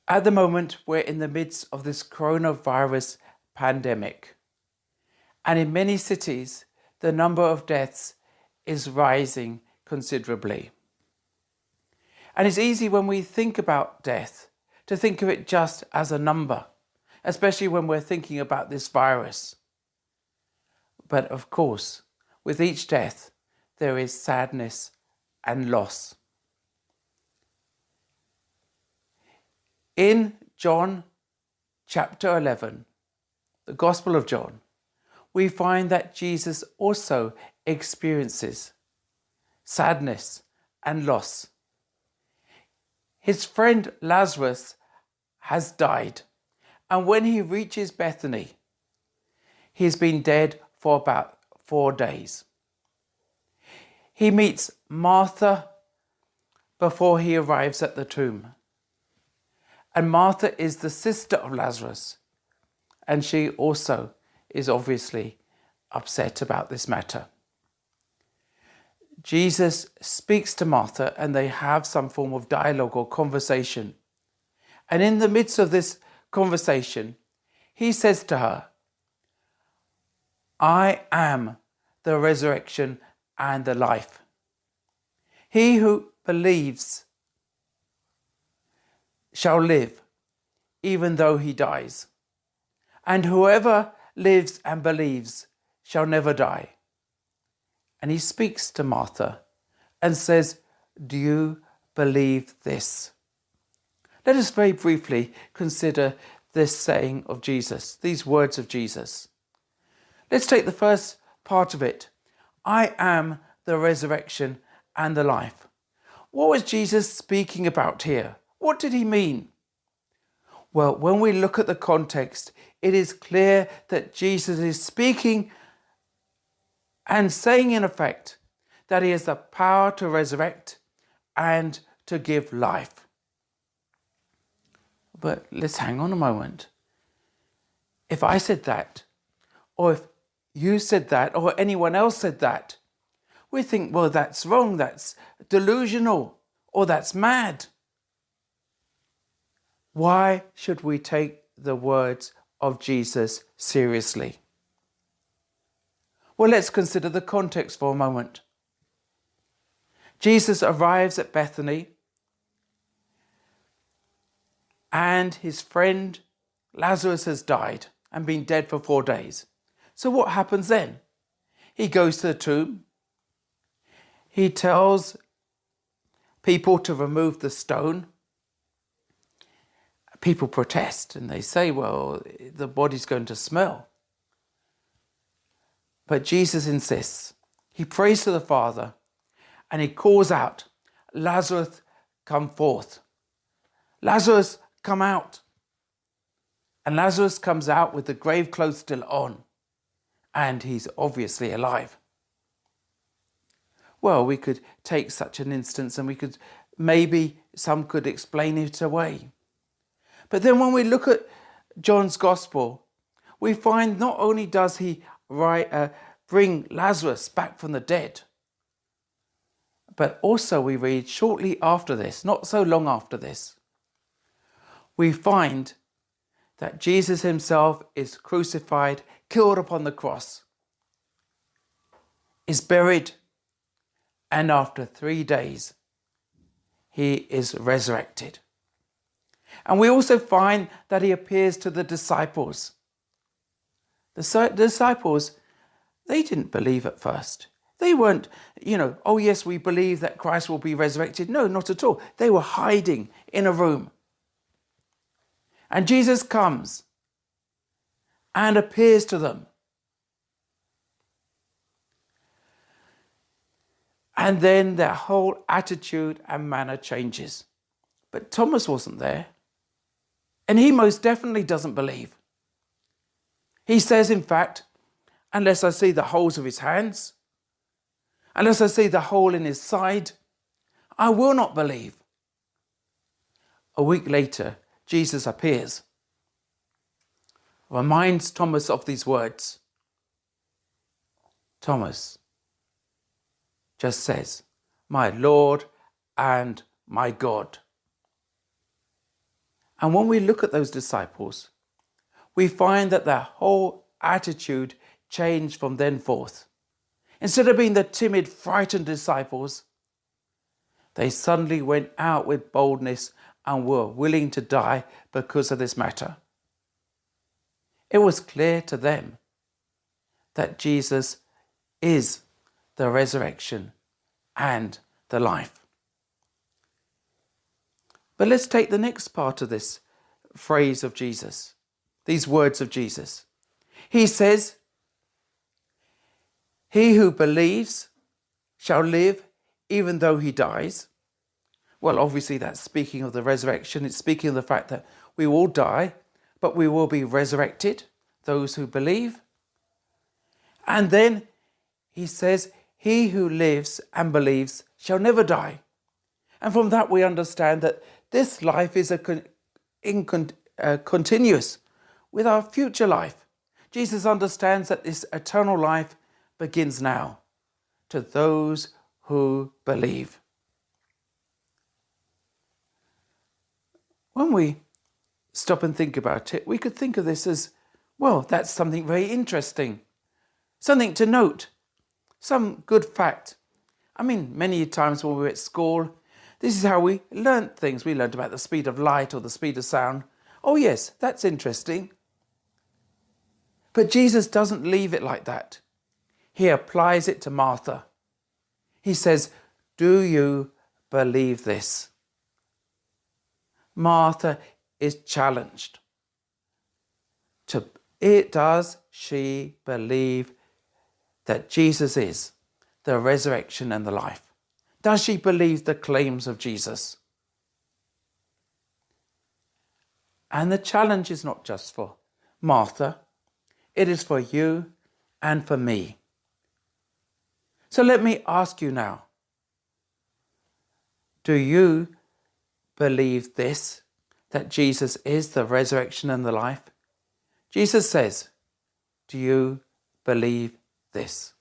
At the moment, we're in the midst of this coronavirus pandemic. And in many cities, the number of deaths is rising considerably. And it's easy when we think about death to think of it just as a number, especially when we're thinking about this virus. But of course, with each death, there is sadness and loss. In John chapter 11, the Gospel of John, we find that Jesus also experiences sadness and loss. His friend Lazarus has died, and when he reaches Bethany, he's been dead for about 4 days. He meets Martha before he arrives at the tomb. And Martha is the sister of Lazarus, and she also is obviously upset about this matter. Jesus speaks to Martha and they have some form of dialogue or conversation. And in the midst of this conversation, he says to her, "I am the resurrection and the life. He who believes shall live, even though he dies. And whoever lives and believes shall never die." And he speaks to Martha and says, "Do you believe this?" Let us very briefly consider this saying of Jesus, these words of Jesus. Let's take the first part of it. I am the resurrection and the life. What was Jesus speaking about here? What did he mean? Well, when we look at the context, it is clear that Jesus is speaking and saying in effect that he has the power to resurrect and to give life. But let's hang on a moment. If I said that, or if you said that, or anyone else said that, we think, well, that's wrong, that's delusional, or that's mad. Why should we take the words of Jesus seriously? Well, let's consider the context for a moment. Jesus arrives at Bethany and his friend Lazarus has died and been dead for 4 days. So what happens then? He goes to the tomb. He tells people to remove the stone. People protest and they say, well, the body's going to smell. But Jesus insists. He prays to the Father and he calls out, "Lazarus, come forth. Lazarus, come out." And Lazarus comes out with the grave clothes still on, and he's obviously alive. Well, we could take such an instance and maybe some could explain it away. But then when we look at John's Gospel, we find not only does he bring Lazarus back from the dead, but also we read shortly after this, not so long after this, we find that Jesus himself is crucified, killed upon the cross, is buried, and after 3 days, he is resurrected. And we also find that he appears to the disciples. The disciples, they didn't believe at first. They weren't, oh yes, we believe that Christ will be resurrected. No, not at all. They were hiding in a room. And Jesus comes and appears to them. And then their whole attitude and manner changes. But Thomas wasn't there. And he most definitely doesn't believe. He says, in fact, unless I see the holes of his hands, unless I see the hole in his side, I will not believe. A week later, Jesus appears, reminds Thomas of these words. Thomas just says, "My Lord and my God." And when we look at those disciples, we find that their whole attitude changed from then forth. Instead of being the timid, frightened disciples, they suddenly went out with boldness and were willing to die because of this matter. It was clear to them that Jesus is the resurrection and the life. But let's take the next part of this phrase of Jesus, these words of Jesus. He says, "He who believes shall live even though he dies." Well, obviously that's speaking of the resurrection. It's speaking of the fact that we will die, but we will be resurrected, those who believe. And then he says, "He who lives and believes shall never die." And from that we understand that this life is continuous with our future life. Jesus understands that this eternal life begins now to those who believe. When we stop and think about it, we could think of this as, well, that's something very interesting, something to note, some good fact. I mean, many times when we were at school, this is how we learnt things. We learnt about the speed of light or the speed of sound. Oh yes, that's interesting. But Jesus doesn't leave it like that. He applies it to Martha. He says, "Do you believe this?" Martha is challenged. Does she believe that Jesus is the resurrection and the life? Does she believe the claims of Jesus? And the challenge is not just for Martha, it is for you and for me. So let me ask you now, do you believe this, that Jesus is the resurrection and the life? Jesus says, do you believe this?